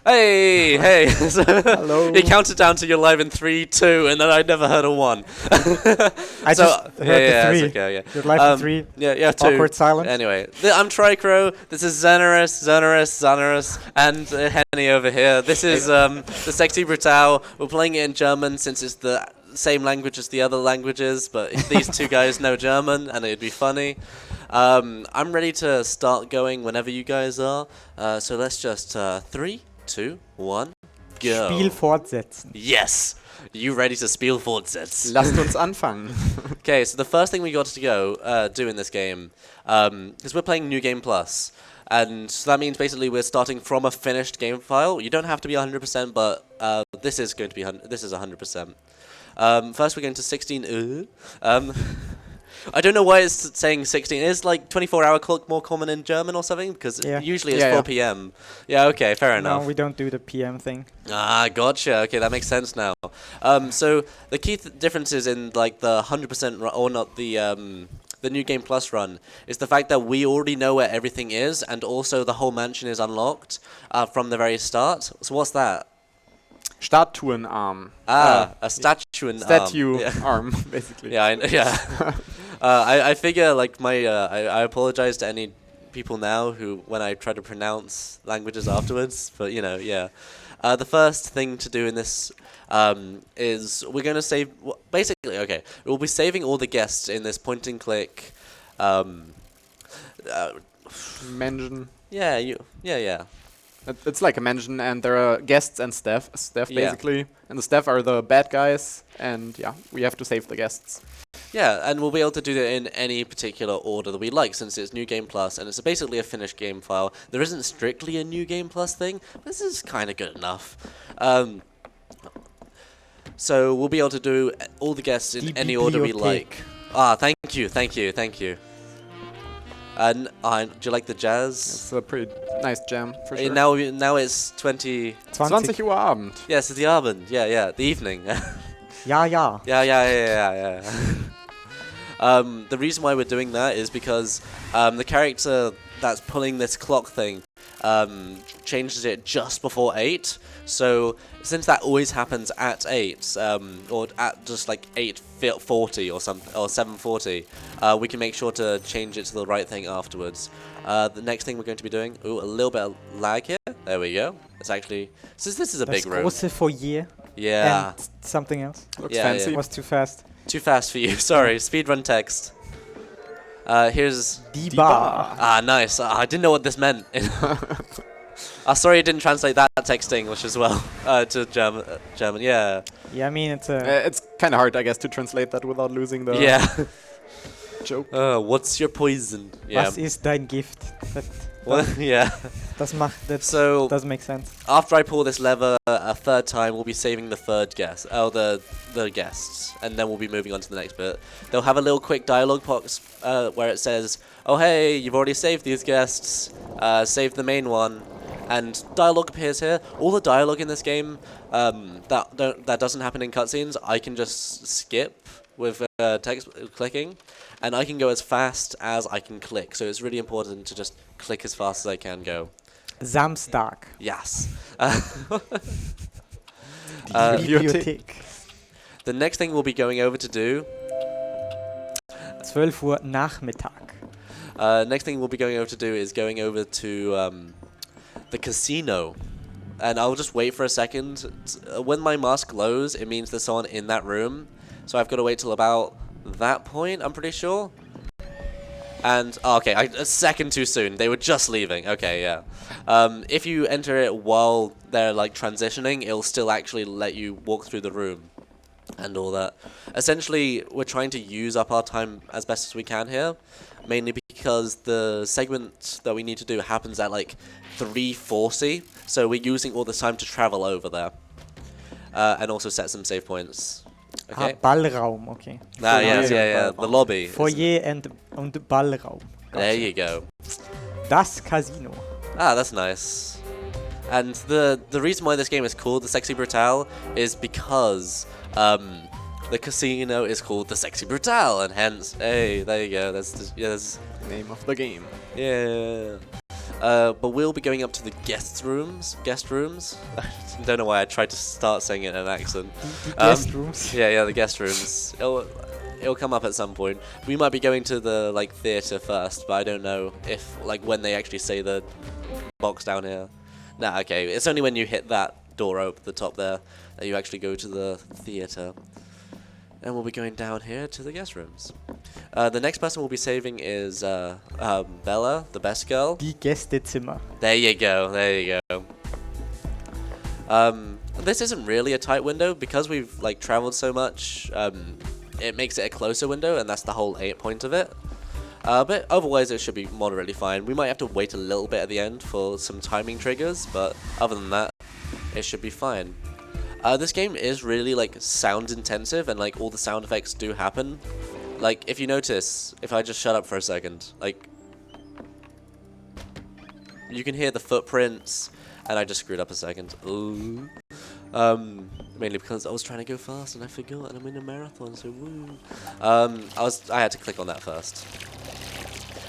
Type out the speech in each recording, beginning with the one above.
Hey, hey. Hello. He counted down to you're live in 3, 2, and then I never heard a 1. I just heard the 3. It's okay, yeah. You're live in 3. Yeah, 2. Awkward silence. Anyway, I'm Tricrow. This is Xanaris, and Henny over here. This is the Sexy Brutale. We're playing it in German since it's the same language as the other languages, but these two guys know German, and it'd be funny. I'm ready to start going whenever you guys are. So let's just 3, 2, 1, go. Spiel fortsetzen. Yes! You ready to Spiel fortsetzen? Lasst uns anfangen. Okay, so the first thing we got to do in this game, is we're playing New Game Plus. And so that means basically we're starting from a finished game file. You don't have to be 100%, but this is going to be this is 100%. First we're going to 16. I don't know why it's saying 16. Is like 24-hour clock more common in German or something? Because usually it's 4 p.m. Yeah, okay, fair enough. No, we don't do the PM thing. Ah, gotcha. Okay, that makes sense now. So the key differences in like the 100% run, or not the New Game Plus run, is the fact that we already know where everything is, and also the whole mansion is unlocked from the very start. So what's that? Statuenarm. A statue arm, basically. Yeah, I figure like I apologize to any people now who when I try to pronounce languages afterwards, but you know, yeah. The first thing to do in this is we're going to save basically. Okay, we'll be saving all the guests in this point and click. Mansion. Yeah. It's like a mansion, and there are guests and staff basically, and the staff are the bad guys, and yeah, we have to save the guests. Yeah, and we'll be able to do that in any particular order that we like, since it's New Game Plus, and it's basically a finished game file. There isn't strictly a New Game Plus thing, but this is kind of good enough. So we'll be able to do all the guests in any order we like. Ah, thank you. And do you like the jazz? It's a pretty nice jam, for sure. Now it's 20 Uhr Abend. Yes, it's the Abend. Yeah, the evening. Yeah. The reason why we're doing that is because the character that's pulling this clock thing changes it just before 8. So since that always happens at 8, or at just like 8:40 or something, or 7:40, we can make sure to change it to the right thing afterwards. The next thing we're going to be doing, a little bit of lag here. There we go. It's actually, since this is a big room. Große Foyer. Yeah. And something else. Looks fancy. It was too fast. Too fast for you. Sorry. Speedrun text. Here's Die Bar. Ah, nice. I didn't know what this meant. Sorry, I didn't translate that text to English as well. To German. Yeah. Yeah, I mean it's it's kind of hard, I guess, to translate that without losing the joke. What's your poison? Yeah. Was ist dein Gift? Yeah. That doesn't make sense. After I pull this lever a third time, we'll be saving the third guest. The guests, and then we'll be moving on to the next bit. They'll have a little quick dialogue box where it says, "Oh hey, you've already saved these guests. Save the main one." And dialogue appears here. All the dialogue in this game that doesn't happen in cutscenes, I can just skip with text clicking, and I can go as fast as I can click. So it's really important to just click as fast as I can go. Samstag. Yes. Bibliothek. The next thing we'll be going over to do. 12 Uhr Nachmittag. Next thing we'll be going over to do is going over to the casino. And I'll just wait for a second. When my mask glows, it means there's someone in that room. So I've got to wait till about that point, I'm pretty sure. And, okay, a second too soon. They were just leaving. Okay, yeah. If you enter it while they're, like, transitioning, it'll still actually let you walk through the room and all that. Essentially, we're trying to use up our time as best as we can here, mainly because the segment that we need to do happens at, like, 3:40, so we're using all this time to travel over there. And also set some save points. Okay. Ballraum, okay. Yeah, the lobby. Foyer and Ballraum. Gotcha. There you go. Das Casino. Ah, that's nice. And the reason why this game is called the Sexy Brutale is because the casino is called the Sexy Brutale, and hence, hey, there you go. That's name of the game. Yeah. But we'll be going up to the guest rooms. Don't know why I tried to start saying it in an accent. The guest rooms. Yeah, the guest rooms. It'll come up at some point. We might be going to the like theater first, but I don't know if like when they actually say the box down here. Nah, okay. It's only when you hit that door at the top there that you actually go to the theater. And we'll be going down here to the guest rooms. The next person we'll be saving is Bella, the best girl. Die Gästezimmer. There you go. This isn't really a tight window because we've like traveled so much. It makes it a closer window, and that's the whole point of it. But otherwise, it should be moderately fine. We might have to wait a little bit at the end for some timing triggers, but other than that, it should be fine. This game is really like sound intensive, and like all the sound effects do happen. Like if you notice, if I just shut up for a second, like you can hear the footprints, and I just screwed up a second. Ooh. Mainly because I was trying to go fast and I forgot, and I'm in a marathon, so woo. I had to click on that first.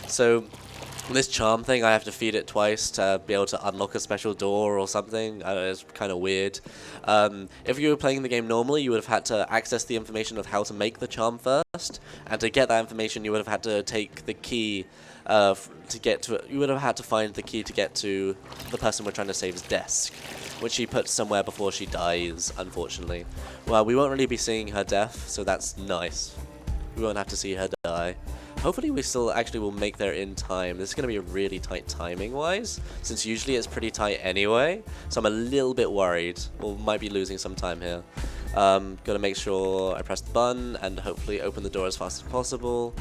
So this charm thing, I have to feed it twice to be able to unlock a special door or something. I don't know, it's kind of weird. If you were playing the game normally, you would have had to access the information of how to make the charm first, and to get that information, you would have had to take the key to get to it. You would have had to find the key to get to the person we're trying to save's desk, which she put somewhere before she dies, unfortunately. Well, we won't really be seeing her death, so that's nice. We won't have to see her die. Hopefully we still actually will make there in time. This is going to be really tight timing-wise, since usually it's pretty tight anyway, so I'm a little bit worried. We might be losing some time here. Gotta make sure I press the button and hopefully open the door as fast as possible.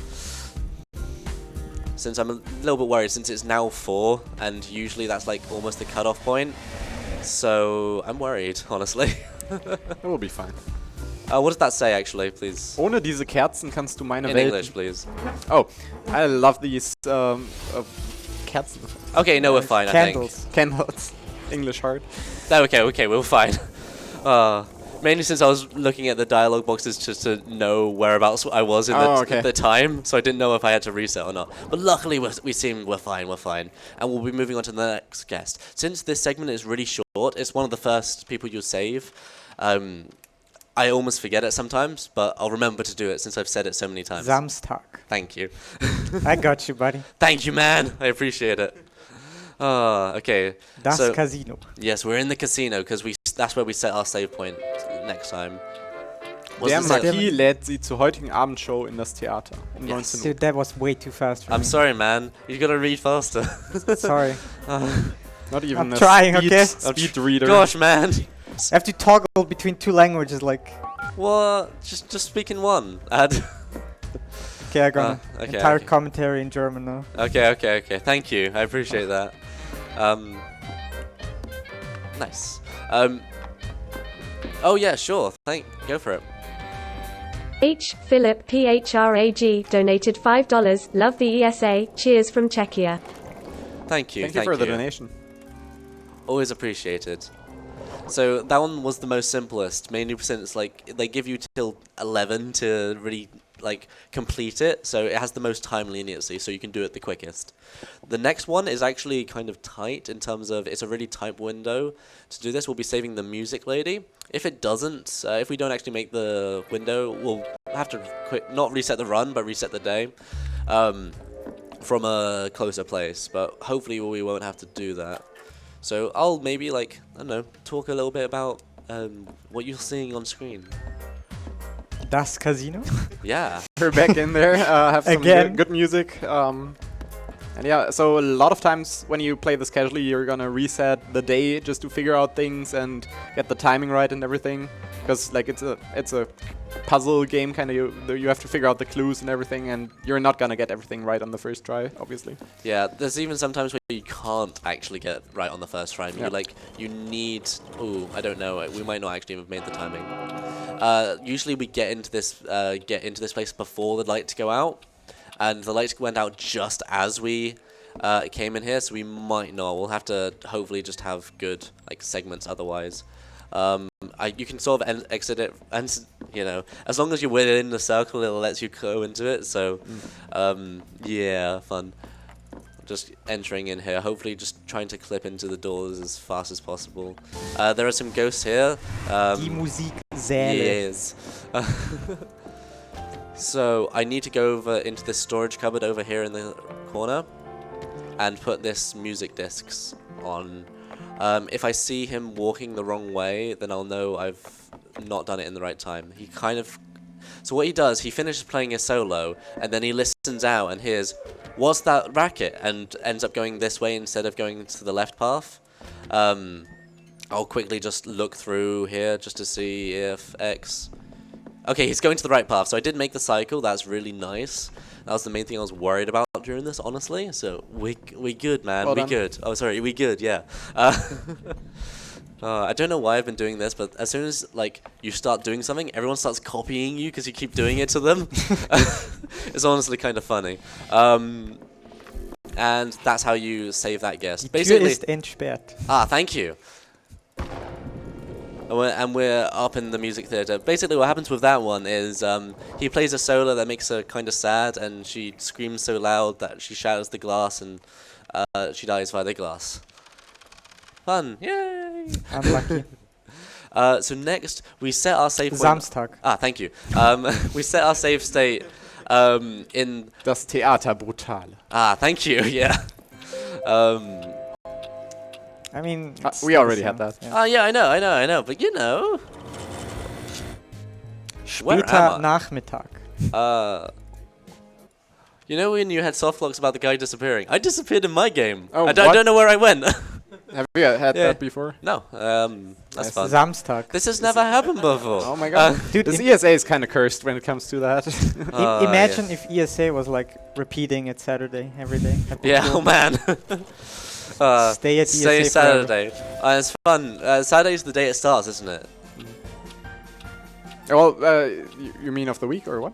Since I'm a little bit worried, since it's now 4, and usually that's like almost the cutoff point. So I'm worried, honestly. It will be fine. What does that say, actually, please? Ohne diese Kerzen kannst du meine In Welt... English, please. Oh, I love these Kerzen. Okay, no, we're fine, Candles. Candles. English hard. I think. Okay, we're fine. Mainly since I was looking at the dialogue boxes just to know whereabouts I was in the time, so I didn't know if I had to reset or not. But luckily, we're fine. And we'll be moving on to the next guest. Since this segment is really short, it's one of the first people you'll save. I almost forget it sometimes, but I'll remember to do it since I've said it so many times. Samstag. Thank you. I got you, buddy. Thank you, man. I appreciate it. Okay. Das so, Casino. Yes, we're in the casino because that's where we set our save point next time. Der Marquis lädt sie zur heutigen Abendshow in das Theater. Um 19 Uhr. Dude, that was way too fast for me. I'm sorry, man. You gotta read faster. Sorry. Not even I'm a trying, speed, okay? speed reader. Gosh, man. I have to toggle between 2 languages, like... What? Just speak in one. Okay, I got an entire commentary in German now. Okay. Thank you. I appreciate that. Nice. Oh yeah, sure. Go for it. H. Philip PHRAG donated $5. Love the ESA. Cheers from Czechia. Thank you. Thank you for the donation. Always appreciated. So that one was the most simplest, mainly since like they give you till 11 to really like complete it, so it has the most time leniency, so you can do it the quickest. The next one is actually kind of tight in terms of it's a really tight window. To do this, we'll be saving the music lady. If it doesn't, if we don't actually make the window, we'll have to not reset the run, but reset the day from a closer place. But hopefully we won't have to do that. So I'll maybe like, I don't know, talk a little bit about what you're seeing on screen. Das Casino? Yeah. We're back in there, have some Again? good music. And yeah, so a lot of times when you play this casually, you're gonna reset the day just to figure out things and get the timing right and everything. Because like it's a puzzle game, kind of. You have to figure out the clues and everything, and you're not gonna get everything right on the first try, obviously. Yeah, there's even sometimes where you can't actually get right on the first try. You need. Ooh, I don't know. We might not actually have made the timing. Usually we get into this place before the lights go out, and the lights went out just as we came in here, so we might not. We'll have to hopefully just have good like segments otherwise. You can sort of exit it, and you know, as long as you're within the circle, it lets you go into it. So, yeah, fun. just entering in here. Hopefully just trying to clip into the doors as fast as possible. There are some ghosts here. Die Musiksäle. Yes. So I need to go over into this storage cupboard over here in the corner and put this music discs on. If I see him walking the wrong way, then I'll know I've not done it in the right time. He kind of... So what he does, he finishes playing a solo, and then he listens out and hears, what's that racket? And ends up going this way instead of going to the left path. I'll quickly just look through here just to see if X... Okay, he's going to the right path, so I did make the cycle. That's really nice. That was the main thing I was worried about during this, honestly. So we good, man. Well we done. good. Oh, sorry, we good. Yeah. I don't know why I've been doing this, but as soon as like you start doing something, everyone starts copying you because you keep doing it to them. It's honestly kind of funny. And that's how you save that guest. Die Tür ist Basically. entsperrt. Ah, thank you. And we're up in the music theater. Basically, what happens with that one is he plays a solo that makes her kind of sad, and she screams so loud that she shatters the glass, and she dies via the glass. Fun! Yay! Unlucky. So next, we set our save point. Samstag. Ah, thank you. We set our save state in... Das Theater Brutale. Ah, thank you, yeah. I mean, We already had that. Yeah. Oh, yeah, I know, but you know... Where Später am I? Nachmittag. You know when you had softlocks about the guy disappearing? I disappeared in my game. Oh, I don't know where I went. Have you had Yeah. that before? No, that's fun. Samstag. This has never happened before. Oh my god. Dude, This ESA is kind of cursed when it comes to that. Imagine yes. if ESA was like repeating it Saturday every day. That'd be Yeah, cool. oh man. Stay at Say ESA forever. Saturday. It's fun. Saturday's the day it starts, isn't it? Well, you mean of the week or what?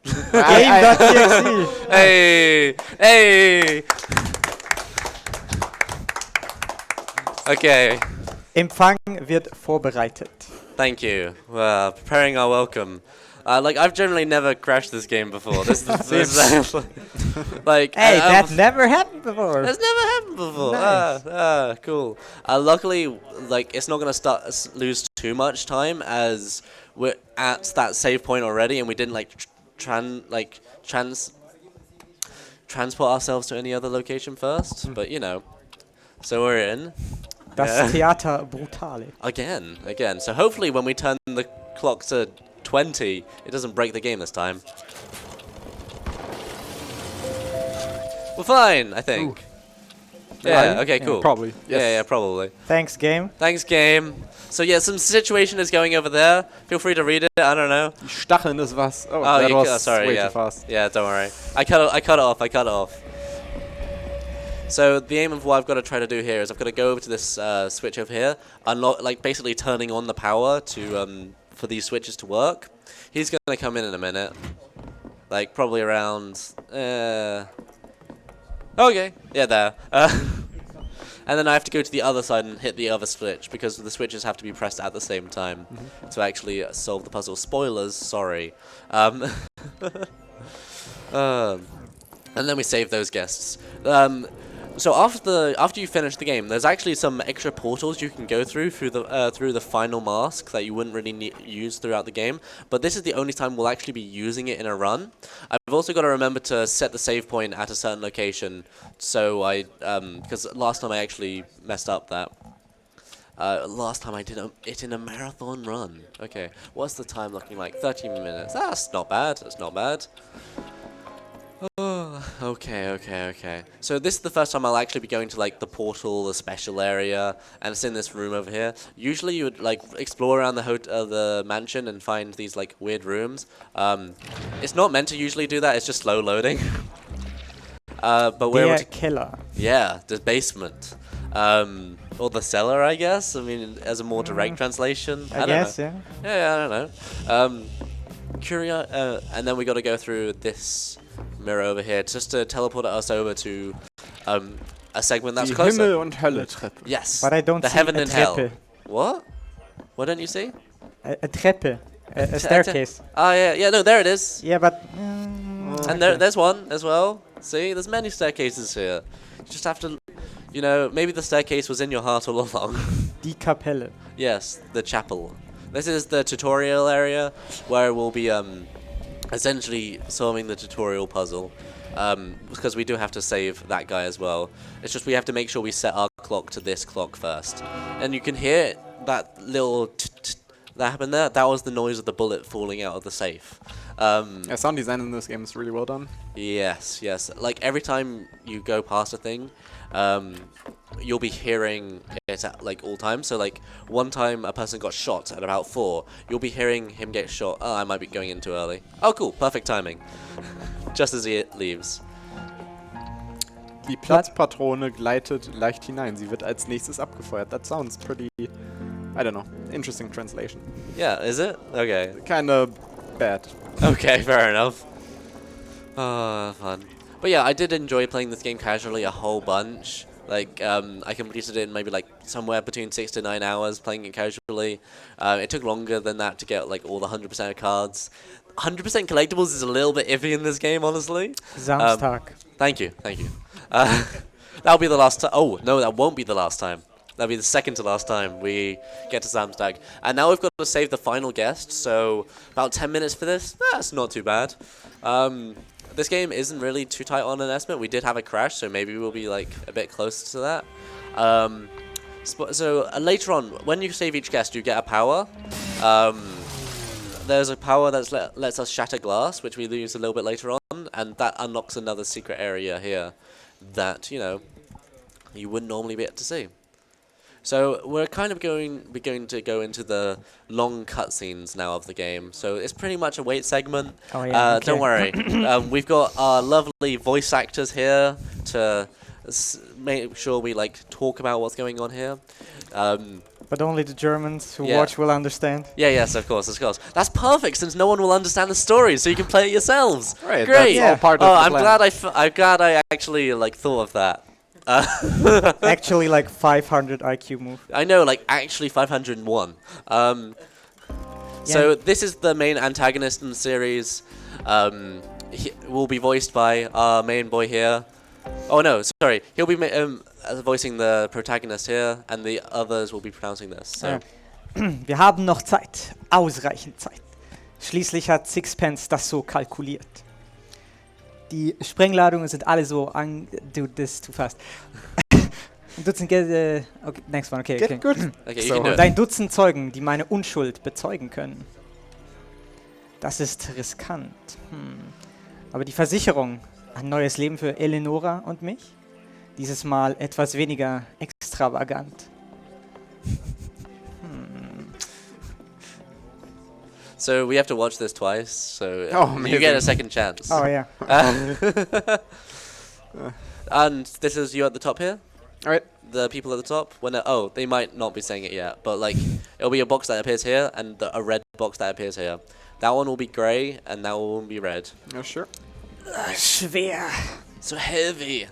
Game.exe. Hey! Hey! Okay. Empfang wird vorbereitet. Thank you. Preparing our welcome. Like, I've generally never crashed this game before. This is like... Hey, that never happened before. That's never happened before. Nice. Cool. Luckily, like, it's not gonna lose too much time as we're at that save point already, and we didn't like transport ourselves to any other location first. But you know, so we're in. Das Theater Brutale. Again. So hopefully, when we turn the clock to 20, it doesn't break the game this time. We're fine, I think. Yeah, okay, cool. Probably. Yes. Yeah, probably. Thanks, game. Thanks, game. So yeah, some situation is going over there. Feel free to read it. I don't know. Die Stacheln ist was. Oh, Oh, that you was sorry, way yeah. too fast. Yeah, don't worry. I cut it off. So the aim of what I've got to try to do here is I've got to go over to this switch over here, unlock, like basically turning on the power to for these switches to work. He's gonna come in a minute, like probably around. Okay, yeah, there. And then I have to go to the other side and hit the other switch because the switches have to be pressed at the same time to actually solve the puzzle. Spoilers, sorry. And then we save those guests. So after you finish the game, there's actually some extra portals you can go through the final mask that you wouldn't really use throughout the game. But this is the only time we'll actually be using it in a run. I've also got to remember to set the save point at a certain location. So because last time I actually messed up that. Last time I did it in a marathon run. Okay, what's the time looking like? 13 minutes. That's not bad. That's not bad. Oh, okay. So this is the first time I'll actually be going to like the portal, the special area, and it's in this room over here. Usually you would like explore around the mansion and find these like weird rooms. It's not meant to usually do that. It's just slow loading. But we're able Der Keller. yeah, the basement. Or the cellar, I guess. I mean, as a more direct translation. I guess, know. Yeah, I don't know. And then we got to go through this mirror over here just to teleport us over to a segment that's Die closer. Himmel- und Hölle-Treppe. Yes. But I don't the see heaven a and hell. Treppe. What? What don't you see? A Treppe. A staircase. Oh yeah, no, there it is. Yeah, but... And there's one as well. See, there's many staircases here. You just have to, you know, maybe the staircase was in your heart all along. Die Kapelle. Yes, the chapel. This is the tutorial area where we'll be essentially solving the tutorial puzzle. Because we do have to save that guy as well. It's just we have to make sure we set our clock to this clock first. And you can hear that little that happened there. That was the noise of the bullet falling out of the safe. Yeah, sound design in this game is really well done. Yes, yes. Like every time you go past a thing, you'll be hearing it at like all times. So like one time a person got shot at about 4, you'll be hearing him get shot. Oh, I might be going in too early. Oh, cool, perfect timing. Just as he leaves. Die Platzpatrone gleitet leicht hinein. Sie wird als nächstes abgefeuert. That sounds pretty, I don't know, interesting translation. Yeah, is it? Okay. Kinda bad. Okay, fair enough. Fun. But yeah, I did enjoy playing this game casually a whole bunch. Like, I completed it in maybe like somewhere between 6 to 9 hours playing it casually. It took longer than that to get like all the 100% of cards. 100% collectibles is a little bit iffy in this game, honestly. Samstag. Thank you, thank you. That'll be the last time. Oh, no, that won't be the last time. That'll be the second to last time we get to Samstag. And now we've got to save the final guest, so about 10 minutes for this. That's not too bad. This game isn't really too tight on an estimate. We did have a crash, so maybe we'll be like a bit closer to that. So later on, when you save each guest, you get a power. There's a power that lets us shatter glass, which we use a little bit later on, and that unlocks another secret area here that, you know, you wouldn't normally be able to see. So we're kind of going to go into the long cutscenes now of the game. So it's pretty much a wait segment. Oh, yeah, okay. Don't worry. We've got our lovely voice actors here to make sure we like talk about what's going on here. But only the Germans who watch will understand. Yeah, yes, of course, of course. That's perfect, since no one will understand the story, so you can play it yourselves. Right, great. That's all part of the I'm plan. glad I actually like thought of that. Actually, like 500 IQ move. I know, like actually 501. So this is the main antagonist in the series. He will be voiced by our main boy here. Oh no, sorry. He'll be voicing the protagonist here, and the others will be pronouncing this. So. Wir haben noch Zeit, ausreichend Zeit. Schließlich hat Sixpence das so kalkuliert. Die Sprengladungen sind alle so Dude, this is too fast. Dutzend okay, next one, okay. Good. Okay, So, dein Dutzend Zeugen, die meine Unschuld bezeugen können. Das ist riskant. Aber die Versicherung, ein neues Leben für Eleonora und mich? Dieses Mal etwas weniger extravagant. So we have to watch this twice, so you amazing. get a second chance. Oh yeah. And this is you at the top here? Alright. The people at the top? They might not be saying it yet, but like, it'll be a box that appears here, and a red box that appears here. That one will be grey, and that one will be red. Oh, sure. Schwer. So heavy.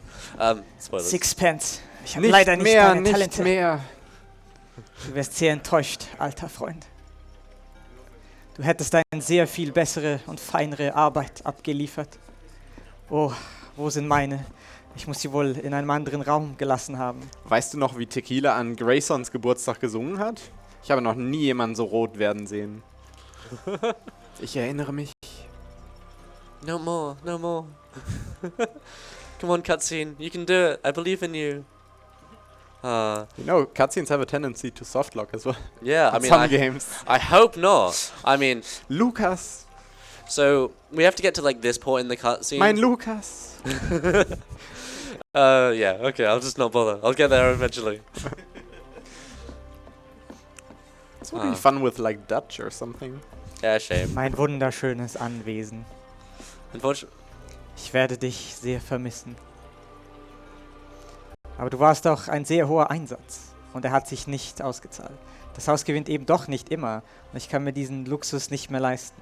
Spoilers. Sixpence. Ich habe leider nicht deine Talente. mehr. Du wirst sehr enttäuscht, alter Freund. Du hättest eine sehr viel bessere und feinere Arbeit abgeliefert. Oh, wo sind meine? Ich muss sie wohl in einem anderen Raum gelassen haben. Weißt du noch, wie Tequila an Graysons Geburtstag gesungen hat? Ich habe noch nie jemanden so rot werden sehen. Ich erinnere mich. No more, no more. Come on, cutscene. You can do it. I believe in you. You know, cutscenes have a tendency to softlock as well. Yeah, I in mean, some games. I hope not. I mean, Lukas. So we have to get to like this point in the cutscene. Mein Lukas. Yeah, okay, I'll just not bother. I'll get there eventually. This would be fun with like Dutch or something. Yeah, shame. Mein wunderschönes Anwesen. Unfortunately. Ich werde dich sehr vermissen. Aber du warst doch ein sehr hoher Einsatz. Und er hat sich nicht ausgezahlt. Das Haus gewinnt eben doch nicht immer. Und ich kann mir diesen Luxus nicht mehr leisten.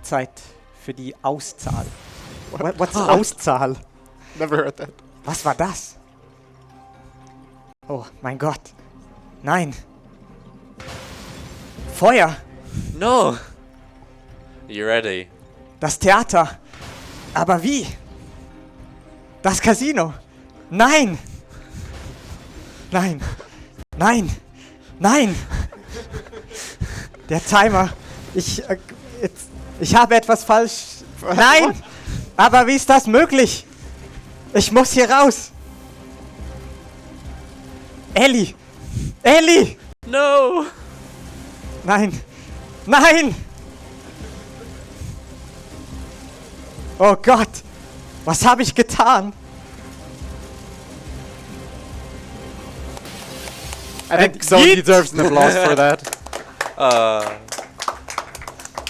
Zeit für die Auszahl. What's Auszahl? Never heard that. Was war das? Oh, mein Gott. Nein. Feuer. No. You ready? Das Theater. Aber wie? Das Casino! Nein! Nein! Nein! Nein! Der Timer! Ich habe etwas falsch... Nein! Aber wie ist das möglich? Ich muss hier raus! Ellie! Ellie! No! Nein! Nein! Oh Gott! Was habe ich getan? I think Zone deserves an applause for that.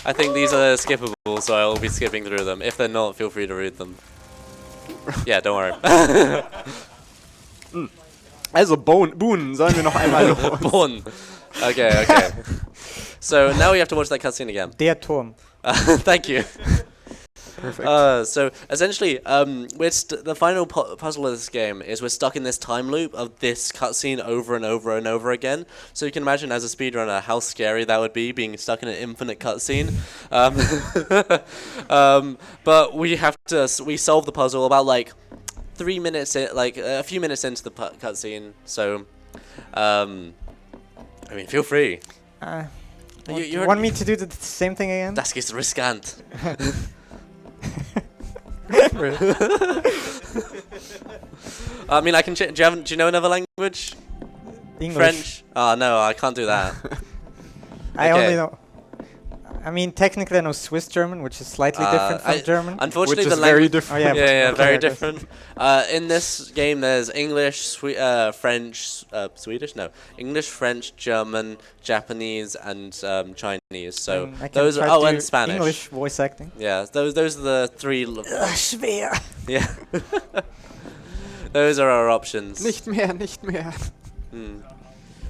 I think these are skippable, so I'll be skipping through them. If they're not, feel free to read them. Yeah, don't worry. Also, Boon, sollen wir noch einmal los? Born. Okay, okay. So now we have to watch that cutscene again. Der Turm. Thank you. Perfect. So essentially, the final puzzle of this game is we're stuck in this time loop of this cutscene over and over and over again. So you can imagine as a speedrunner how scary that would be, being stuck in an infinite cutscene. But we solve the puzzle about like 3 minutes, a few minutes into the cutscene. So, I mean, feel free. You want me to do the same thing again? Das ist riskant. I mean, I can. Do you know another language? English. French? Oh no, I can't do that. I Okay. only know. I mean, technically I know Swiss German, which is slightly different from German. Unfortunately, Which is the very language. different. Oh, Yeah, okay, very I guess. different. In this game, there's English, French, Swedish, no, English, French, German, Japanese, and Chinese. So I can those are try to and do Spanish. English voice acting. Yeah, those are the three. Schwer. Yeah, those are our options. Nicht mehr, nicht mehr.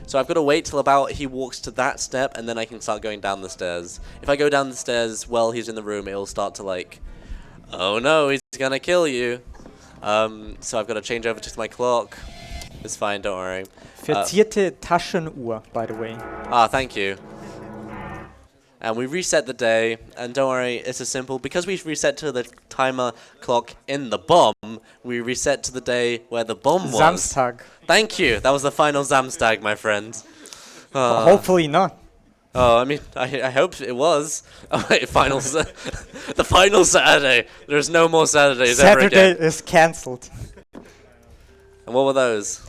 So I've got to wait till about he walks to that step, and then I can start going down the stairs. If I go down the stairs while he's in the room, it'll start to like, oh no, he's gonna kill you. So I've got to change over to my clock. It's fine, don't worry. Verzierte Taschenuhr, by the way. Ah, thank you. And we reset the day, and don't worry, it's as simple. Because we reset to the timer clock in the bomb, we reset to the day where the bomb was. Samstag. Thank you. That was the final Samstag, my friend. Hopefully not. Oh, I mean, I hope it was. Oh, wait, the final Saturday. There's no more Saturdays ever Saturday again. is cancelled. And what were those?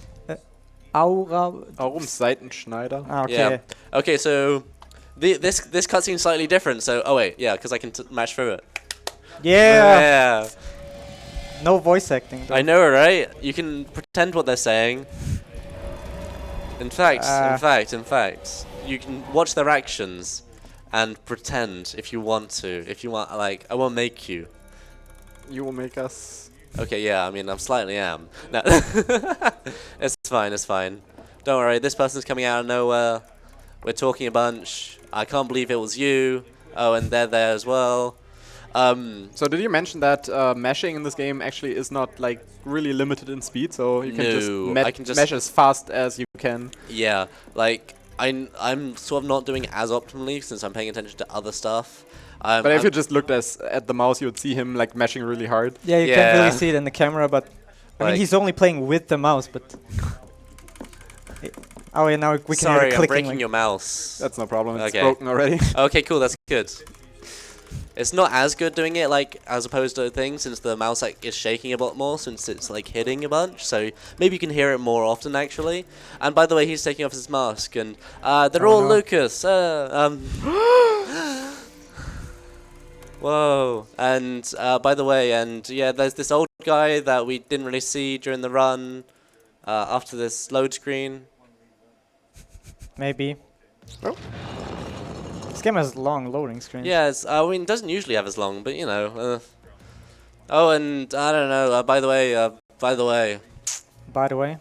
Aura. Warum Seitenschneider? Ah, okay. Yeah. Okay, so this cutscene's slightly different. So, oh wait, yeah, because I can match through it. Yeah. Yeah. No voice acting. Though. I know, right? You can pretend what they're saying. In fact, you can watch their actions and pretend if you want to. If you want, like, I won't make you. You will make us... Okay, yeah, I mean, I slightly am. No. It's fine, it's fine. Don't worry, this person's coming out of nowhere. We're talking a bunch. I can't believe it was you. Oh, and they're there as well. So did you mention that mashing in this game actually is not like really limited in speed, so you can No, just mesh as fast as you can? Yeah, like, I'm sort of not doing it as optimally since I'm paying attention to other stuff. But if you just looked at the mouse, you would see him like mashing really hard. Yeah, you can't really see it in the camera, but I mean, Like- he's only playing with the mouse, but. Oh yeah, now we can hear Sorry, the I'm clicking. breaking Like your mouse. That's no problem. It's Okay. broken already. Okay, cool, that's good. It's not as good doing it like as opposed to things since the mouse like is shaking a lot more since it's like hitting a bunch. So maybe you can hear it more often actually. And by the way, he's taking off his mask and they're all no. Lucas. Whoa. And by the way, and yeah, there's this old guy that we didn't really see during the run after this load screen. Maybe. Oh. This game has long loading screens. Yes, I mean, it doesn't usually have as long, but you know. Oh, and I don't know. By the way, By the way.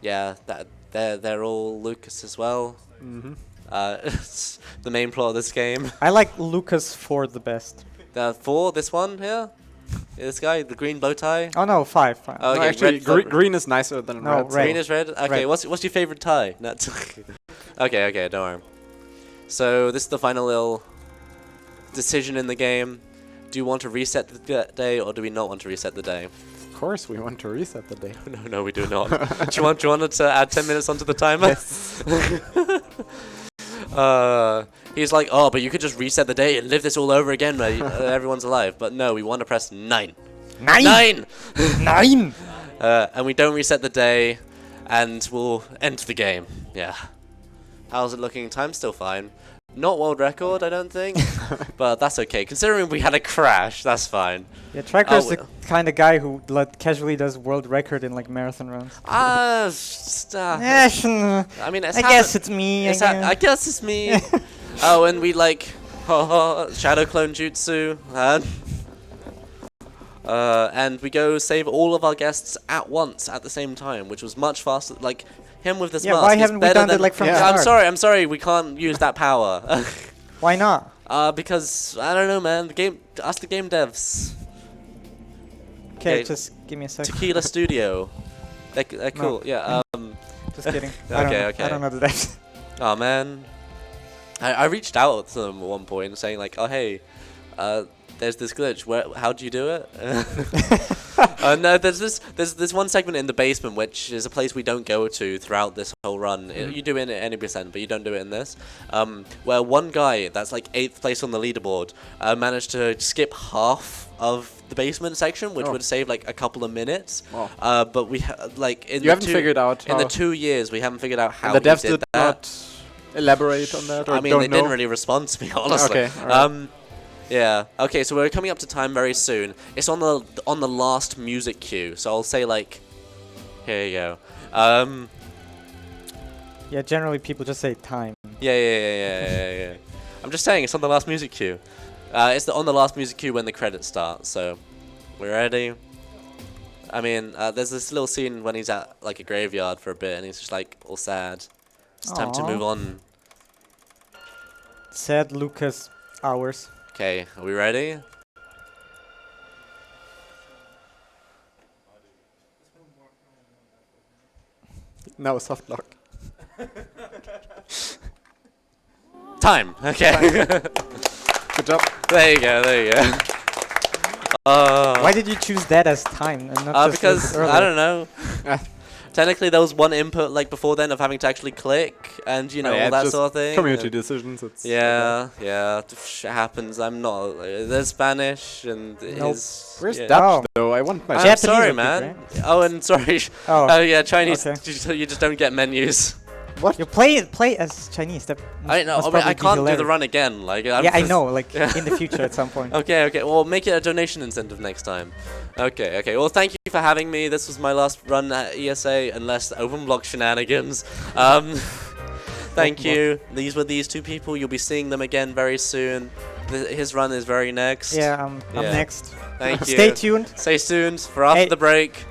yeah, that they're all Lucas as well. Mm-hmm. It's the main plot of this game. I like Lucas for the best. For this one here, this guy, the green bow tie. Oh no, five. Oh, No, okay, actually, red- green is nicer than No, red. so- red. Green is red. Okay, Red. what's your favorite tie? No, okay, don't worry. So this is the final little decision in the game. Do you want to reset the day or do we not want to reset the day? course, we want to reset the day. No, we do not. do you want to add 10 minutes onto the timer? Yes. He's like, oh, but you could just reset the day and live this all over again, right? Everyone's alive. But no, we want to press 9. 9! 9! And we don't reset the day, and we'll end the game. Yeah. How's it looking? Time's still fine. Not world record, I don't think. But that's okay. Considering we had a crash, that's fine. Yeah, Tricrow's the kind of guy who casually does world record in like marathon runs. I mean, I guess it's me. I guess it's me. Oh, and we like shadow clone jutsu, and we go save all of our guests at once at the same time, which was much faster. Like him with this mask. Why haven't we done it like from the start? I'm sorry, we can't use that power. Why not? Because I don't know, man. Ask the game devs. Okay, just give me a second. Tequila Studio. They're cool. Yeah. Just kidding. Okay. I don't know the devs. Oh man. I reached out to them at one point saying like, oh hey, there's this glitch. How do you do it? No, there's this one segment in the basement which is a place we don't go to throughout this whole run. You do it in any percent, but you don't do it in this. Where one guy that's like 8th place on the leaderboard managed to skip half of the basement section, which would save like a couple of minutes. But we figured out in the 2 years we haven't figured out how the devs he did that. Not elaborate on that. Or I mean, they didn't really respond to me, honestly. Okay. Right. Yeah. Okay. So we're coming up to time very soon. It's on the last music cue. So I'll say like, here you go. Yeah. Generally, people just say time. Yeah. I'm just saying it's on the last music cue. It's on the last music cue when the credits start. So we're ready. I mean, there's this little scene when he's at like a graveyard for a bit, and he's just like all sad. It's time to move on. Sad Lucas hours. Okay, are we ready? No, soft lock. Time. Okay. Good job. There you go. Why did you choose that as time and not just because I don't know. Technically, there was one input like before then of having to actually click and all that sort of thing. Community decisions. It's yeah. It happens. I'm not. There's Spanish and Where's Dutch though? I want my. I'm sorry, man. Right? Oh, and sorry. Oh yeah, Chinese. Okay. You just don't get menus. What? You play as Chinese. That I know. I can't do the run again. Like I know. Like in the future at some point. Okay. Well, make it a donation incentive next time. Okay. Well, thank you for having me. This was my last run at ESA, unless open block shenanigans. Thank you. These were these two people. You'll be seeing them again very soon. His run is very next. Yeah, I'm next. Thank you. Stay tuned. Stay tuned for after the break.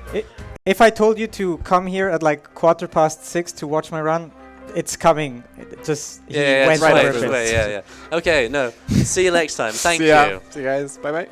If I told you to come here at like 6:15 to watch my run, it's coming. He went right over away. Yeah. Okay, no. See you next time. Thank you. See you guys. Bye bye.